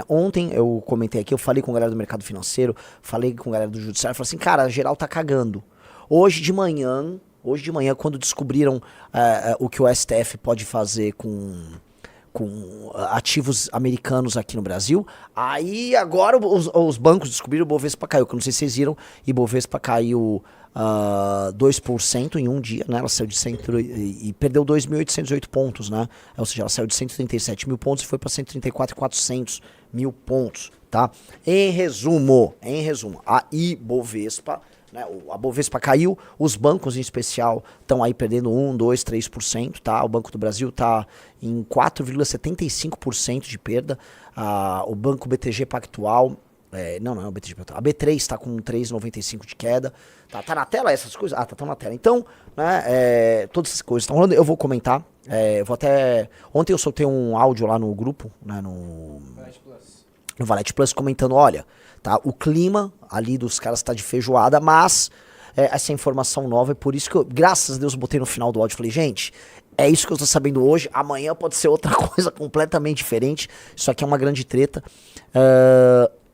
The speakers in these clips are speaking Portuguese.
Ontem eu comentei aqui, eu falei com a galera do mercado financeiro, falei com a galera do judiciário, falei assim, cara, geral tá cagando. Hoje de manhã, quando descobriram o que o STF pode fazer com ativos americanos aqui no Brasil, aí agora os bancos descobriram, o Bovespa caiu, que eu não sei se vocês viram, e o Bovespa caiu 2% em um dia, né? Ela saiu de e perdeu 2.808 pontos, né? Ou seja, ela saiu de 137 mil pontos e foi para 134.400 mil pontos, tá? Em resumo, a Ibovespa, né, a Bovespa caiu, os bancos em especial estão aí perdendo 1, 2, 3%, tá? O Banco do Brasil está em 4,75% de perda, o Banco BTG Pactual, não é o BTG Pactual, a B3 está com 3,95% de queda, tá na tela essas coisas? Tá na tela. Então, né, todas essas coisas estão rolando, eu vou comentar, ontem eu soltei um áudio lá no grupo, né, no Valete Plus comentando, olha, tá, o clima ali dos caras tá de feijoada, mas essa informação nova, é por isso que eu, graças a Deus, botei no final do áudio e falei, gente, é isso que eu tô sabendo hoje, amanhã pode ser outra coisa completamente diferente, isso aqui é uma grande treta,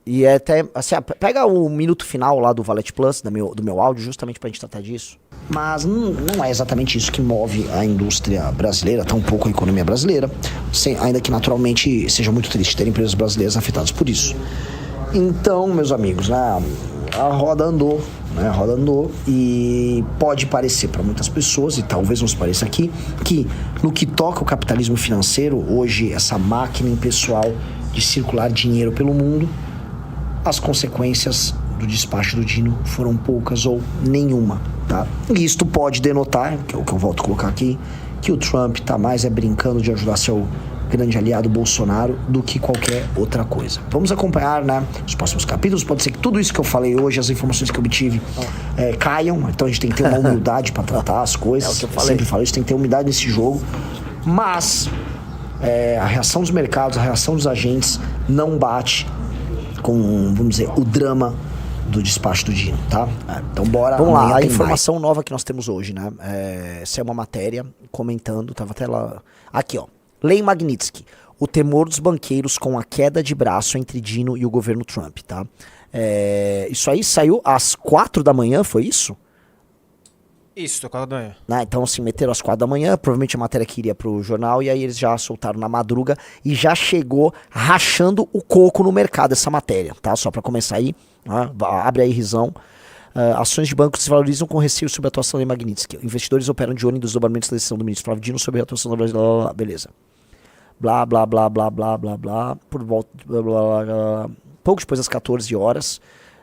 e é até, assim, pega o minuto final lá do Valete Plus, do meu áudio, justamente pra gente tratar disso. Mas não é exatamente isso que move a indústria brasileira, tampouco a economia brasileira, ainda que naturalmente seja muito triste ter empresas brasileiras afetadas por isso. Então, meus amigos, né, a roda andou, e pode parecer para muitas pessoas, e talvez nos pareça aqui, que no que toca o capitalismo financeiro, hoje essa máquina impessoal de circular dinheiro pelo mundo, as consequências do despacho do Dino foram poucas ou nenhuma, tá? E isto pode denotar, que é o que eu volto a colocar aqui, que o Trump tá mais brincando de ajudar seu grande aliado Bolsonaro do que qualquer outra coisa. Vamos acompanhar, né, os próximos capítulos. Pode ser que tudo isso que eu falei hoje, as informações que eu obtive, caiam. Então a gente tem que ter uma humildade para tratar as coisas. É o que eu falei. Sempre falo isso, tem que ter humildade nesse jogo. Mas a reação dos mercados, a reação dos agentes não bate com, vamos dizer, o drama do despacho do Dino, tá? Então bora. Vamos lá, a informação nova que nós temos hoje, né? Essa é uma matéria comentando, tava até lá. Aqui, ó. Lei Magnitsky, o temor dos banqueiros com a queda de braço entre Dino e o governo Trump, tá? Isso aí saiu às 4 da manhã, foi isso? Isso, 4 da manhã. Então, assim, meteram às 4 da manhã, provavelmente a matéria que iria pro jornal, e aí eles já soltaram na madruga e já chegou rachando o coco no mercado essa matéria, tá? Só pra começar aí, né? Abre aí, risão. Ações de bancos se valorizam com receio sobre a atuação da Lei Magnitsky. Investidores operam de olho em desdobramentos da decisão do ministro Flávio Dino sobre a atuação da Brasil. Beleza. Blá, blá, blá, blá, blá, blá, blá. Por volta. Blá, blá, blá. Pouco depois das 14 horas,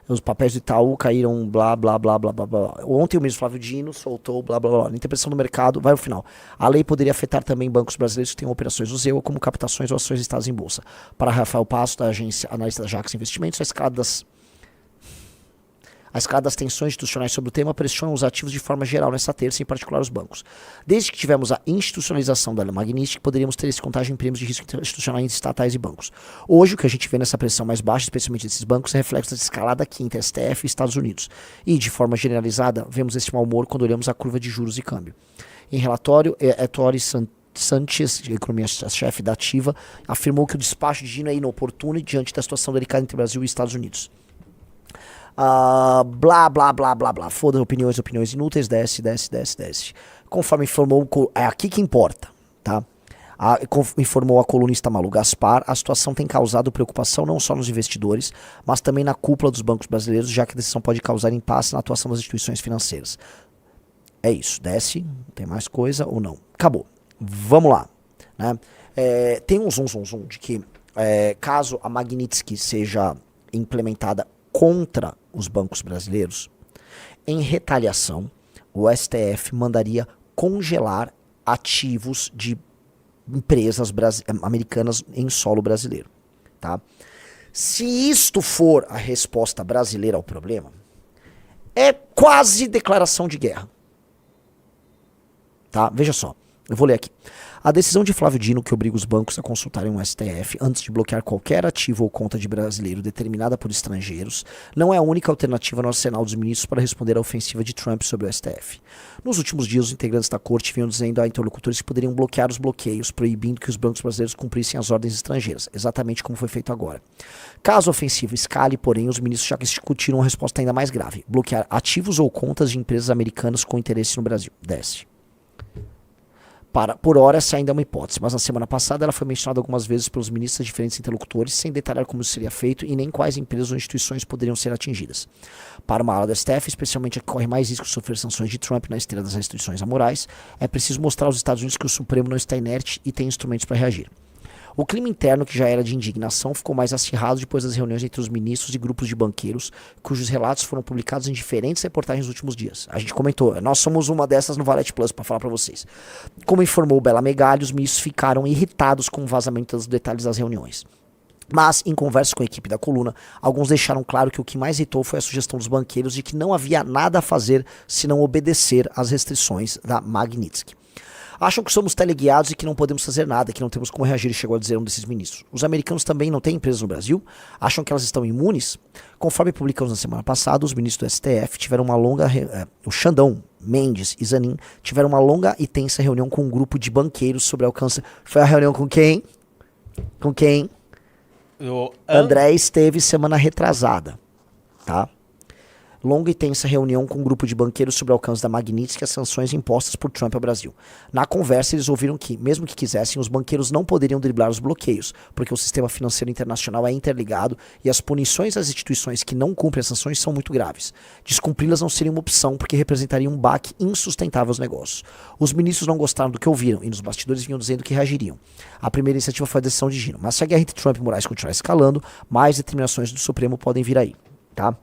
os papéis do Itaú caíram. Blá, blá, blá, blá, blá, blá. Ontem o ministro Flávio Dino soltou. Blá, blá, blá. Na interpretação do mercado, vai ao final. A lei poderia afetar também bancos brasileiros que tenham operações no ZEU, como captações ou ações listadas em bolsa. Para Rafael Passo, da agência analista da Jax Investimentos, a escala das tensões institucionais sobre o tema pressiona os ativos de forma geral nessa terça, em particular os bancos. Desde que tivemos a institucionalização da Lei Magnitsky, poderíamos ter esse contágio em prêmios de risco institucional entre estatais e bancos. Hoje, o que a gente vê nessa pressão mais baixa, especialmente desses bancos, é reflexo da escalada aqui entre STF e Estados Unidos. E, de forma generalizada, vemos esse mau humor quando olhamos a curva de juros e câmbio. Em relatório, Ettore Sanchez, economia-chefe da Ativa, afirmou que o despacho de Dino é inoportuno diante da situação delicada entre Brasil e Estados Unidos. Blá, blá, blá, blá, blá. Foda-se, opiniões inúteis, desce. Conforme informou, é aqui que importa, tá? Informou a colunista Malu Gaspar, a situação tem causado preocupação não só nos investidores, mas também na cúpula dos bancos brasileiros, já que a decisão pode causar impasse na atuação das instituições financeiras. É isso, desce, tem mais coisa ou não? Acabou. Vamos lá, né? Tem um zoom de que caso a Magnitsky seja implementada contra os bancos brasileiros, em retaliação, o STF mandaria congelar ativos de empresas americanas em solo brasileiro, tá? Se isto for a resposta brasileira ao problema, é quase declaração de guerra, tá? Veja só, eu vou ler aqui. A decisão de Flávio Dino, que obriga os bancos a consultarem o STF antes de bloquear qualquer ativo ou conta de brasileiro determinada por estrangeiros, não é a única alternativa no arsenal dos ministros para responder à ofensiva de Trump sobre o STF. Nos últimos dias, os integrantes da corte vinham dizendo a interlocutores que poderiam bloquear os bloqueios, proibindo que os bancos brasileiros cumprissem as ordens estrangeiras, exatamente como foi feito agora. Caso a ofensiva escale, porém, os ministros já discutiram uma resposta ainda mais grave: bloquear ativos ou contas de empresas americanas com interesse no Brasil. Desce. Por hora, essa ainda é uma hipótese, mas na semana passada ela foi mencionada algumas vezes pelos ministros a diferentes interlocutores, sem detalhar como isso seria feito e nem quais empresas ou instituições poderiam ser atingidas. Para uma ala do STF, especialmente a que corre mais risco de sofrer sanções de Trump na esteira das restrições amorais, é preciso mostrar aos Estados Unidos que o Supremo não está inerte e tem instrumentos para reagir. O clima interno, que já era de indignação, ficou mais acirrado depois das reuniões entre os ministros e grupos de banqueiros, cujos relatos foram publicados em diferentes reportagens nos últimos dias. A gente comentou, nós somos uma dessas no Valete Plus para falar para vocês. Como informou o Bela Megali, os ministros ficaram irritados com o vazamento dos detalhes das reuniões. Mas, em conversa com a equipe da coluna, alguns deixaram claro que o que mais irritou foi a sugestão dos banqueiros de que não havia nada a fazer senão obedecer às restrições da Magnitsky. Acham que somos teleguiados e que não podemos fazer nada, que não temos como reagir, chegou a dizer um desses ministros. Os americanos também não têm empresas no Brasil? Acham que elas estão imunes? Conforme publicamos na semana passada, os ministros do STF tiveram uma longa... o Xandão, Mendes e Zanin tiveram uma longa e tensa reunião com um grupo de banqueiros sobre alcance... Foi a reunião com quem? Com quem? André esteve semana retrasada, tá? Longa e tensa reunião com um grupo de banqueiros sobre o alcance da Magnitsky e as sanções impostas por Trump ao Brasil. Na conversa, eles ouviram que, mesmo que quisessem, os banqueiros não poderiam driblar os bloqueios, porque o sistema financeiro internacional é interligado e as punições às instituições que não cumprem as sanções são muito graves. Descumpri-las não seria uma opção, porque representaria um baque insustentável aos negócios. Os ministros não gostaram do que ouviram e nos bastidores vinham dizendo que reagiriam. A primeira iniciativa foi a decisão de Dino, mas se a guerra entre Trump e Moraes continuar escalando, mais determinações do Supremo podem vir aí, tá?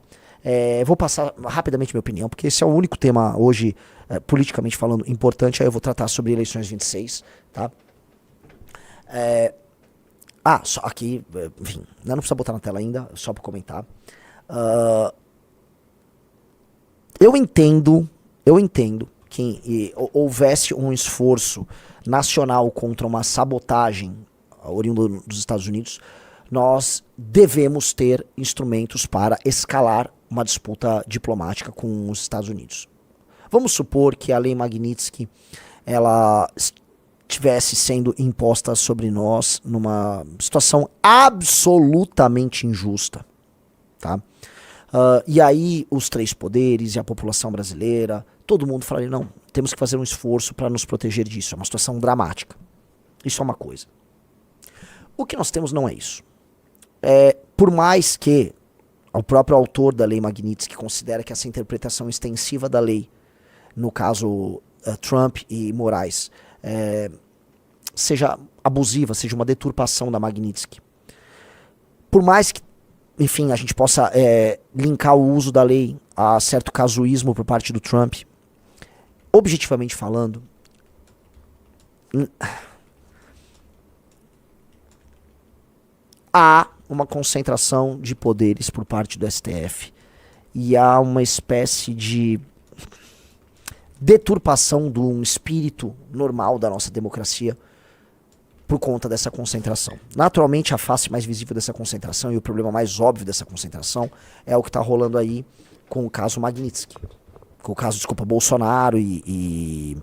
Vou passar rapidamente minha opinião, porque esse é o único tema hoje, politicamente falando, importante. Aí eu vou tratar sobre eleições 26, tá? Só aqui, enfim, não precisa botar na tela ainda, só para comentar. Eu entendo que houvesse um esforço nacional contra uma sabotagem oriunda dos Estados Unidos. Nós devemos ter instrumentos para escalar uma disputa diplomática com os Estados Unidos. Vamos supor que a lei Magnitsky ela estivesse sendo imposta sobre nós numa situação absolutamente injusta, tá? E aí os três poderes e a população brasileira, todo mundo falaria, não, temos que fazer um esforço para nos proteger disso. É uma situação dramática. Isso é uma coisa. O que nós temos não é isso. Por mais que o próprio autor da lei Magnitsky considera que essa interpretação extensiva da lei, no caso Trump e Moraes, seja abusiva, seja uma deturpação da Magnitsky. Por mais que, enfim, a gente possa linkar o uso da lei a certo casuísmo por parte do Trump, objetivamente falando, há uma concentração de poderes por parte do STF e há uma espécie de deturpação de um espírito normal da nossa democracia por conta dessa concentração. Naturalmente, a face mais visível dessa concentração e o problema mais óbvio dessa concentração é o que está rolando aí com o caso Magnitsky. Com o caso, Bolsonaro que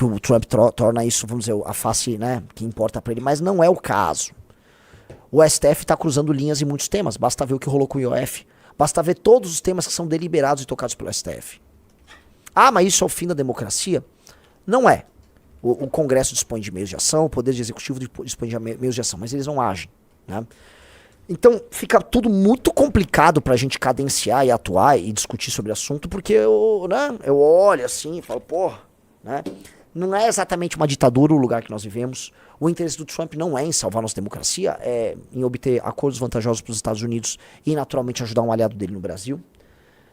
o Trump torna isso, vamos dizer, a face, né, que importa para ele, mas não é o caso. O STF está cruzando linhas em muitos temas. Basta ver o que rolou com o IOF. Basta ver todos os temas que são deliberados e tocados pelo STF. Mas isso é o fim da democracia? Não é. O Congresso dispõe de meios de ação, o Poder Executivo dispõe de meios de ação, mas eles não agem, né? Então fica tudo muito complicado para a gente cadenciar e atuar e discutir sobre o assunto, porque eu olho assim e falo, porra, né? Não é exatamente uma ditadura o lugar que nós vivemos. O interesse do Trump não é em salvar nossa democracia, é em obter acordos vantajosos para os Estados Unidos e, naturalmente, ajudar um aliado dele no Brasil.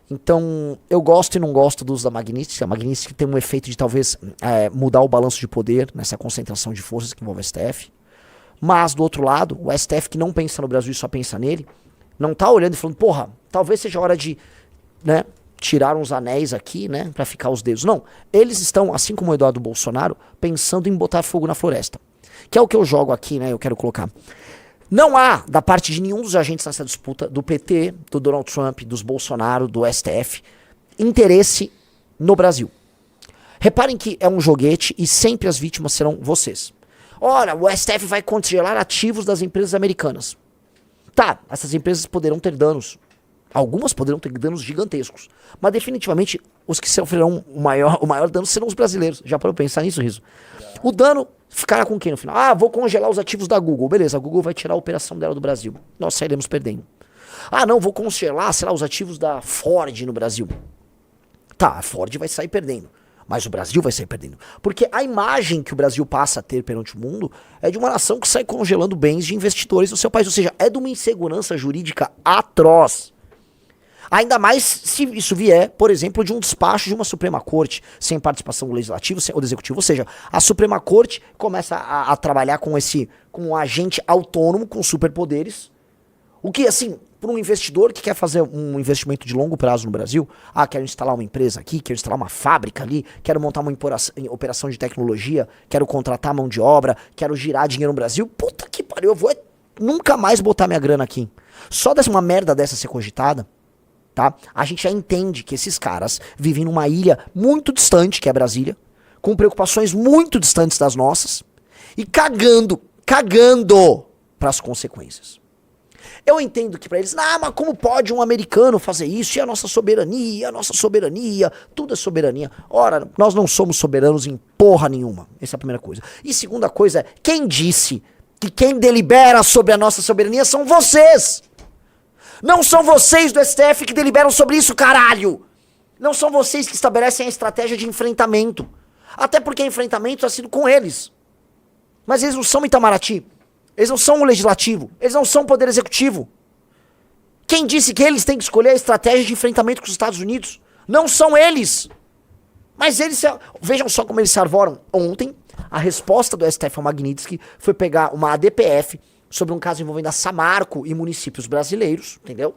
Então, eu gosto e não gosto do uso da Magnitsky. A Magnitsky tem um efeito de, talvez, mudar o balanço de poder nessa concentração de forças que envolve o STF. Mas, do outro lado, o STF que não pensa no Brasil e só pensa nele, não está olhando e falando, porra, talvez seja hora de, né, tiraram os anéis aqui, né, pra ficar os dedos. Não, eles estão, assim como o Eduardo Bolsonaro, pensando em botar fogo na floresta. Que é o que eu jogo aqui, né, eu quero colocar. Não há, da parte de nenhum dos agentes nessa disputa, do PT, do Donald Trump, dos Bolsonaro, do STF, interesse no Brasil. Reparem que é um joguete e sempre as vítimas serão vocês. Olha, o STF vai congelar ativos das empresas americanas. Tá, essas empresas poderão ter danos. Algumas poderão ter danos gigantescos. Mas definitivamente os que sofrerão o maior dano serão os brasileiros. Já parou pensar nisso, Riso? O dano ficará com quem no final? Ah, vou congelar os ativos da Google. Beleza, a Google vai tirar a operação dela do Brasil. Nós sairemos perdendo. Ah, não, vou congelar, sei lá, os ativos da Ford no Brasil. Tá, a Ford vai sair perdendo. Mas o Brasil vai sair perdendo. Porque a imagem que o Brasil passa a ter perante o mundo é de uma nação que sai congelando bens de investidores do seu país. Ou seja, é de uma insegurança jurídica atroz. Ainda mais se isso vier, por exemplo, de um despacho de uma Suprema Corte, sem participação do Legislativo ou do Executivo. Ou seja, a Suprema Corte começa a trabalhar com um agente autônomo, com superpoderes. O que, assim, para um investidor que quer fazer um investimento de longo prazo no Brasil, quero instalar uma empresa aqui, quero instalar uma fábrica ali, quero montar uma operação de tecnologia, quero contratar mão de obra, quero girar dinheiro no Brasil, puta que pariu, eu vou nunca mais botar minha grana aqui. Só dessa uma merda dessa ser cogitada, tá? A gente já entende que esses caras vivem numa ilha muito distante, que é Brasília, com preocupações muito distantes das nossas, e cagando para as consequências. Eu entendo que pra eles, mas como pode um americano fazer isso? E a nossa soberania, tudo é soberania. Ora, nós não somos soberanos em porra nenhuma. Essa é a primeira coisa. E segunda coisa é, quem disse que quem delibera sobre a nossa soberania são vocês? Não são vocês do STF que deliberam sobre isso, caralho! Não são vocês que estabelecem a estratégia de enfrentamento. Até porque enfrentamento está sido com eles. Mas eles não são Itamaraty. Eles não são o legislativo. Eles não são o poder executivo. Quem disse que eles têm que escolher a estratégia de enfrentamento com os Estados Unidos? Não são eles. Mas eles... Vejam só como eles se arvoram. Ontem, a resposta do STF ao Magnitsky foi pegar uma ADPF sobre um caso envolvendo a Samarco e municípios brasileiros, entendeu?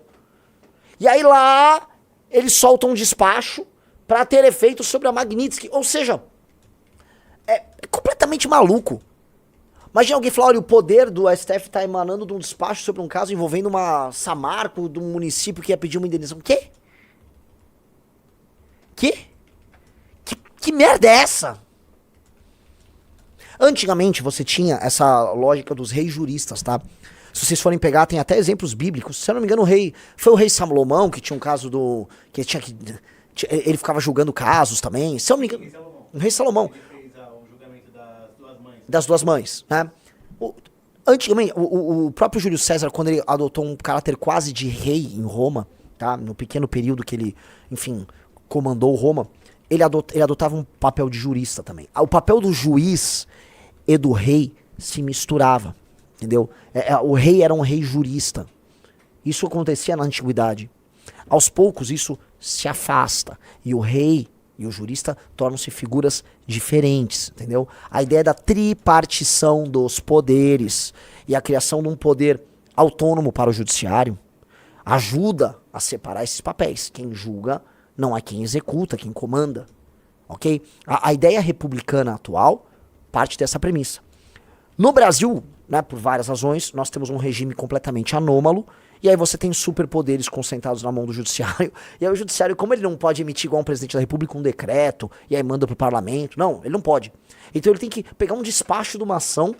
E aí lá, eles soltam um despacho para ter efeito sobre a Magnitsky. Ou seja, é completamente maluco. Imagina alguém falar, olha, o poder do STF está emanando de um despacho sobre um caso envolvendo uma Samarco de um município que ia pedir uma indenização. Quê? Que merda é essa? Antigamente você tinha essa lógica dos reis juristas, tá? Se vocês forem pegar, tem até exemplos bíblicos. Se eu não me engano, foi o rei Salomão que tinha um caso do... ele ficava julgando casos também. Se eu não me engano... O rei Salomão. Das duas mães, né? Antigamente, o próprio Júlio César, quando ele adotou um caráter quase de rei em Roma, tá? No pequeno período que ele, enfim, comandou Roma, ele adotava um papel de jurista também. O papel do juiz e do rei se misturava, entendeu? O rei era um rei jurista. Isso acontecia na antiguidade. Aos poucos, isso se afasta. E o rei e o jurista tornam-se figuras diferentes, entendeu? A ideia da tripartição dos poderes e a criação de um poder autônomo para o judiciário ajuda a separar esses papéis. Quem julga não é quem executa, quem comanda, ok? A ideia republicana atual parte dessa premissa. No Brasil, né, por várias razões, nós temos um regime completamente anômalo. E aí você tem superpoderes concentrados na mão do judiciário. E aí o judiciário, como ele não pode emitir igual um presidente da república um decreto, e aí manda pro parlamento, não, ele não pode. Então ele tem que pegar um despacho de uma ação,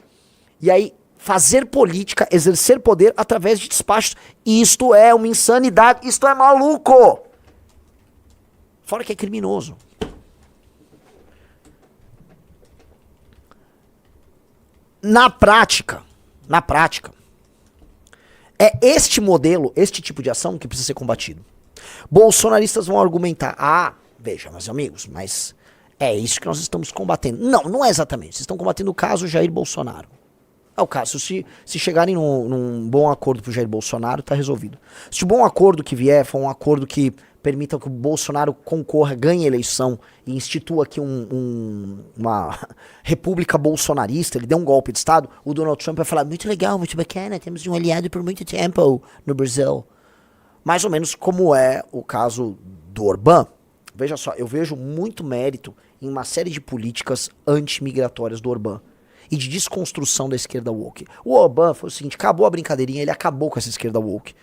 e aí fazer política, exercer poder através de despachos. Isto é uma insanidade, isto é maluco! Fora que é criminoso. Na prática, é este modelo, este tipo de ação que precisa ser combatido. Bolsonaristas vão argumentar, veja, meus amigos, mas é isso que nós estamos combatendo. Não é exatamente. Vocês estão combatendo o caso Jair Bolsonaro. É o caso. Se chegarem num bom acordo pro Jair Bolsonaro, tá resolvido. Se o bom acordo que vier for um acordo que permita que o Bolsonaro concorra, ganhe a eleição e institua aqui uma república bolsonarista, ele dê um golpe de Estado, o Donald Trump vai falar, muito legal, muito bacana, temos um aliado por muito tempo no Brasil. Mais ou menos como é o caso do Orbán, veja só, eu vejo muito mérito em uma série de políticas antimigratórias do Orbán e de desconstrução da esquerda woke. O Orbán foi o seguinte, acabou a brincadeirinha, ele acabou com essa esquerda woke.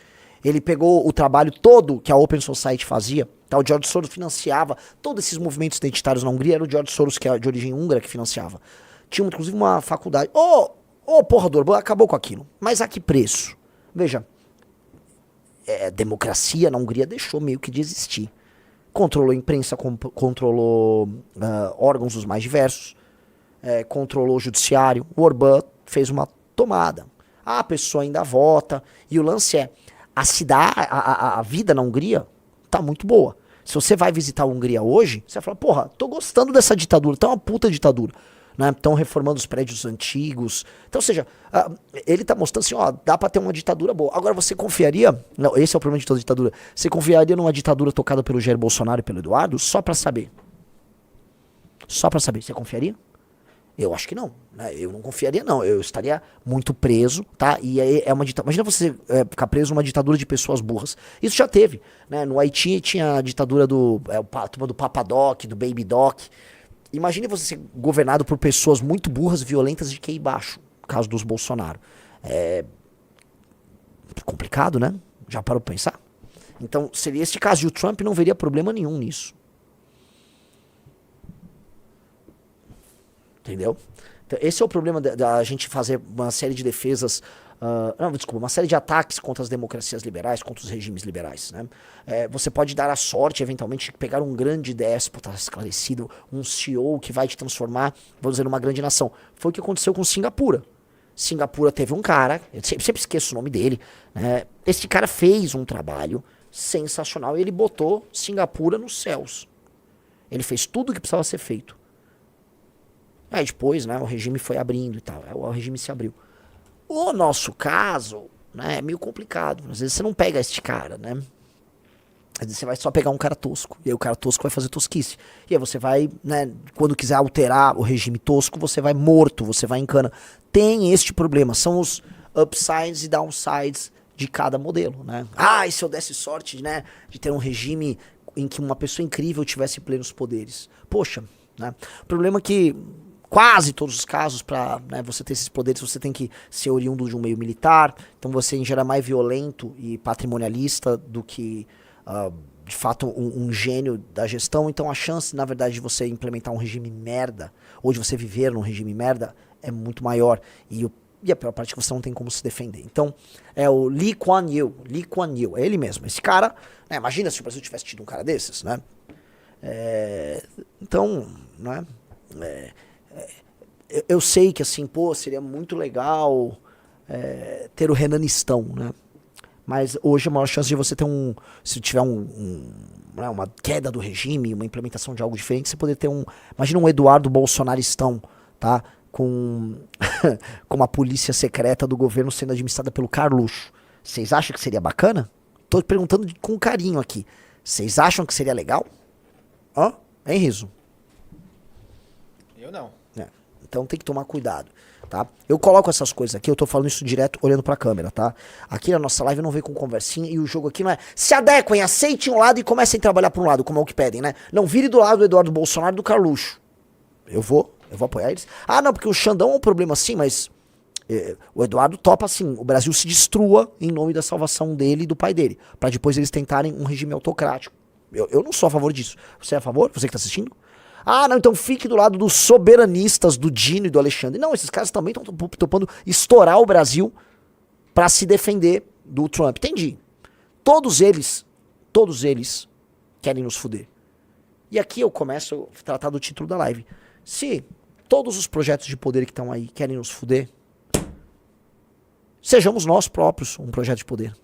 Ele pegou o trabalho todo que a Open Society fazia, tá? O George Soros financiava todos esses movimentos identitários na Hungria, era o George Soros, que é de origem húngara, que financiava. Tinha inclusive uma faculdade. Porra do Orbán, acabou com aquilo. Mas a que preço? Veja, democracia na Hungria deixou meio que de existir. Controlou a imprensa, controlou órgãos os mais diversos, controlou o judiciário. O Orbán fez uma tomada. A pessoa ainda vota. E o lance é, a vida na Hungria tá muito boa. Se você vai visitar a Hungria hoje, você vai falar, porra, tô gostando dessa ditadura, tá uma puta ditadura. Estão reformando os prédios antigos. Então, ou seja, ele tá mostrando assim, ó, dá pra ter uma ditadura boa. Agora, você confiaria, não, esse é o problema de toda ditadura, você confiaria numa ditadura tocada pelo Jair Bolsonaro e pelo Eduardo? Só pra saber. Só pra saber, você confiaria? Eu acho que não, né? Eu não confiaria não, eu estaria muito preso, tá? E aí é uma ditadura, imagina você ficar preso numa ditadura de pessoas burras. Isso já teve, né? No Haiti tinha a ditadura do Papadoc, do Baby Doc. Imagine você ser governado por pessoas muito burras, violentas de QI baixo, no caso dos Bolsonaro. É complicado, né? Já parou pra pensar? Então, seria esse caso, e o Trump não veria problema nenhum nisso. Entendeu? Então, esse é o problema da gente fazer uma série de defesas, uma série de ataques contra as democracias liberais, contra os regimes liberais, né? Você pode dar a sorte, eventualmente, de pegar um grande déspota esclarecido, um CEO que vai te transformar, vamos dizer, numa grande nação. Foi o que aconteceu com Singapura. Singapura teve um cara, eu sempre esqueço o nome dele, né? Esse cara fez um trabalho sensacional e ele botou Singapura nos céus. Ele fez tudo o que precisava ser feito. Aí depois, né, o regime foi abrindo e tal. O regime se abriu. O nosso caso, né, é meio complicado. Às vezes você não pega este cara, né? Às vezes você vai só pegar um cara tosco. E aí o cara tosco vai fazer tosquice. E aí você vai, né, quando quiser alterar o regime tosco, você vai morto, você vai em cana. Tem este problema. São os upsides e downsides de cada modelo, né? E se eu desse sorte, né, de ter um regime em que uma pessoa incrível tivesse plenos poderes. Poxa, né? O problema é que quase todos os casos, para, né, você ter esses poderes, você tem que ser oriundo de um meio militar, então você em geral é mais violento e patrimonialista do que, de fato, um gênio da gestão. Então a chance, na verdade, de você implementar um regime merda, ou de você viver num regime merda, é muito maior. E a pior parte é que você não tem como se defender. Então, é o Lee Kuan Yew, é ele mesmo. Esse cara, né, imagina se o Brasil tivesse tido um cara desses, né? Então, né, eu sei que assim, pô, seria muito legal ter o Renanistão, né? Mas hoje a maior chance de você ter se tiver uma queda do regime, uma implementação de algo diferente, você poder ter imagina um Eduardo Bolsonaristão, tá? Com uma polícia secreta do governo sendo administrada pelo Carluxo. Vocês acham que seria bacana? Tô perguntando com carinho aqui. Vocês acham que seria legal? Hein, Riso? Eu não. Então tem que tomar cuidado, tá? Eu coloco essas coisas aqui, eu tô falando isso direto olhando pra câmera, tá? Aqui na nossa live não vem com conversinha e o jogo aqui não é se adequem, aceitem um lado e comecem a trabalhar pra um lado, como é o que pedem, né? Não vire do lado do Eduardo Bolsonaro e do Carluxo. Eu vou apoiar eles. Não, porque o Xandão é um problema sim, mas o Eduardo topa assim, o Brasil se destrua em nome da salvação dele e do pai dele, pra depois eles tentarem um regime autocrático. Eu não sou a favor disso. Você é a favor? Você que tá assistindo? Não, então fique do lado dos soberanistas, do Dino e do Alexandre. Não, esses caras também estão topando estourar o Brasil pra se defender do Trump. Entendi. Todos eles querem nos fuder. E aqui eu começo a tratar do título da live. Se todos os projetos de poder que estão aí querem nos fuder, sejamos nós próprios um projeto de poder.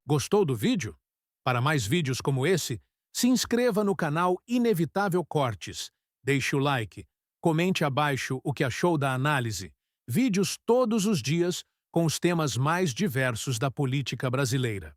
Gostou do vídeo? Para mais vídeos como esse, se inscreva no canal Inevitável Cortes, deixe o like, comente abaixo o que achou da análise. Vídeos todos os dias com os temas mais diversos da política brasileira.